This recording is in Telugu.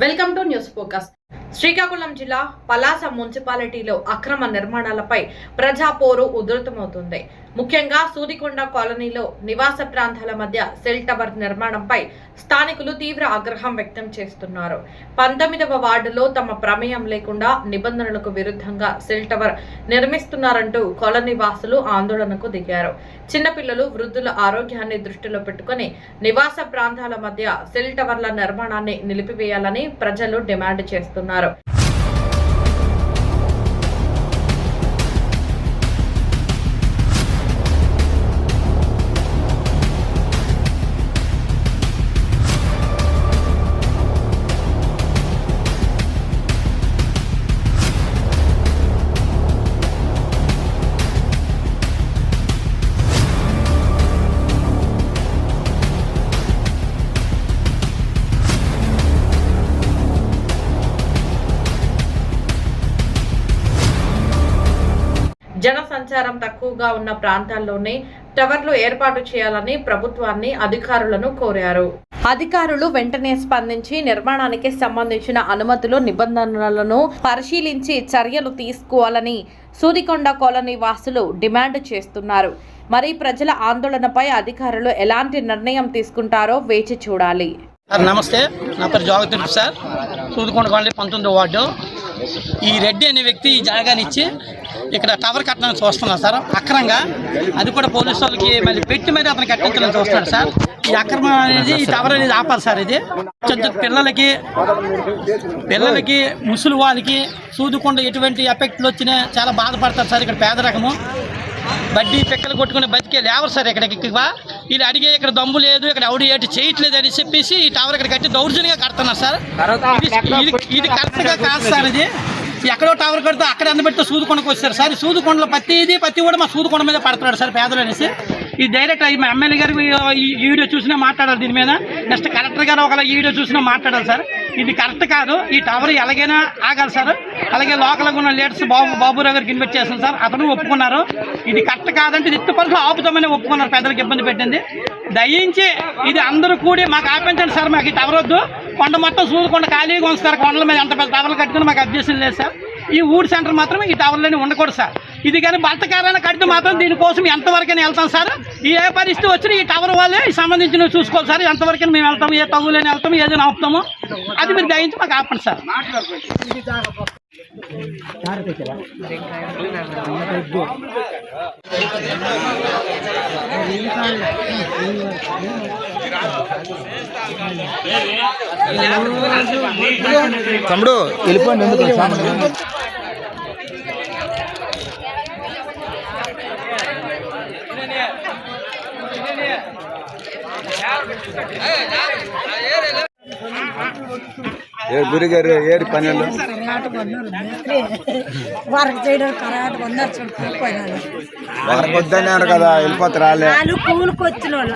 Welcome to news focus. Srikakulam జిల్లా పలాస మున్సిపాలిటీలో అక్రమ నిర్మాణాలపై ప్రజా పోరు ఉధృతమవుతుంది. ముఖ్యంగా సూదికొండ కాలనీలో నివాస ప్రాంతాల మధ్య సెల్ టవర్ నిర్మాణంపై స్థానికులు తీవ్ర ఆగ్రహం వ్యక్తం చేస్తున్నారు. 19వ వార్డులో తమ ప్రమేయం లేకుండా నిబంధనలకు విరుద్ధంగా సెల్ టవర్ నిర్మిస్తున్నారంటూ కాలనీ వాసులు ఆందోళనకు దిగారు. చిన్నపిల్లలు, వృద్ధుల ఆరోగ్యాన్ని దృష్టిలో పెట్టుకుని నివాస ప్రాంతాల మధ్య సెల్ టవర్ల నిర్మాణాన్ని నిలిపివేయాలని ప్రజలు డిమాండ్ చేస్తున్నారు. జన సంచారం తక్కువగా ఉన్న ప్రాంతాల్లోనే టవర్లు ఏర్పాటు చేయాలని ప్రభుత్వాన్ని అధికారులను కోరారు. అధికారులు వెంటనే స్పందించి నిర్మాణానికి సంబంధించిన అనుమతులు, నిబంధనలను పరిశీలించి చర్యలు తీసుకోవాలని సూదికొండ కాలనీ వాసులు డిమాండ్ చేస్తున్నారు. మరి ప్రజల ఆందోళనపై అధికారులు ఎలాంటి నిర్ణయం తీసుకుంటారో వేచి చూడాలి. నమస్తే, నా పేరు జోగతిరుపు సార్. సూదికొండ కాలనీ 19వ వార్డు. ఈ రెడ్డి అనే వ్యక్తి ఈ జాగానిచ్చి ఇక్కడ టవర్ కట్టడానికి చూస్తున్నారు సార్ అక్రమంగా. అది కూడా పోలీసు వాళ్ళకి మళ్ళీ పెట్టి మరి అతను కట్టించాలని చూస్తున్నాడు సార్. ఈ అక్రమం అనేది, ఈ టవర్ అనేది ఆపాలి సార్. ఇది పిల్లలకి ముసలి వాళ్ళకి సూదికొండ ఎటువంటి ఎఫెక్ట్లు వచ్చినా చాలా బాధపడతారు సార్. ఇక్కడ పేద రకము బడ్డీ పిక్కలు కొట్టుకుని బతికే లేవరు సార్. ఇక్కడికి వీళ్ళు అడిగే ఇక్కడ దమ్ము లేదు, ఇక్కడ ఎవడు ఏటి చేయట్లేదు అని చెప్పేసి ఈ టవర్ ఇక్కడ కట్టి దౌర్జన్యంగా కడుతున్నారు సార్. ఇది కరెక్ట్గా కాదు సార్. ఇది ఎక్కడో టవర్ కడితే అక్కడ అందబెడితే సూదికొండకు వచ్చారు సార్. సూదికొండలో పత్తి కూడా మా సూదికొండ మీద పడుతున్నాడు సార్ పేదలు అనేసి. ఈ డైరెక్ట్ మా ఎమ్మెల్యే గారు ఈ వీడియో చూసినా మాట్లాడాలి దీని మీద. నెక్స్ట్ కలెక్టర్ గారు ఒకవేళ ఈ వీడియో చూసినా మాట్లాడాలి సార్. ఇది కరెక్ట్ కాదు. ఈ టవర్ ఎలాగైనా ఆగాలి సార్. అలాగే లోకల్గా ఉన్న లీడర్స్ బాబురావు గారికి ఇన్వైట్ చేస్తాం సార్. అతను ఒప్పుకున్నారు. ఇది కరెక్ట్ కాదంటే ఇది పరిస్థితులు ఆపుతామని ఒప్పుకున్నారు. పెద్దలకు ఇబ్బంది పెట్టింది. దయించి ఇది అందరూ కూడి మాకు ఆపించండి సార్. మాకు ఈ టవర్ వద్దు. కొండ మొత్తం సూదికొండ ఖాళీగా ఉంచుతారు. కొండల మీద ఎంత పెద్ద టవర్లు కట్టుకుని మాకు అభ్యర్థం లేదు సార్. ఈ ఊడి సెంటర్ మాత్రమే ఈ టవర్లోనే ఉండకూడదు సార్. ఇది కానీ బలతకారాన్ని కడితే మాత్రం దీనికోసం ఎంతవరకైనా వెళ్తాం సార్. ఏ పరిస్థితి వచ్చినా ఈ టవర్ వాళ్ళే సంబంధించినవి చూసుకోవాలి సార్. ఎంతవరకైనా మేము వెళ్తాము, ఏ తగులేని వెళ్తాము, ఏదైనా ఆపుతాము. అది మీరు దయించి మాకు ఆపండి సార్. తమ్ముడు వెళ్ళిపోండి. ఎందుకు గురిగారు ఏడు పనులు వద్దన్నారు కదా, వెళ్ళిపోతారు. వాళ్ళు కూలికి వచ్చిన వాళ్ళు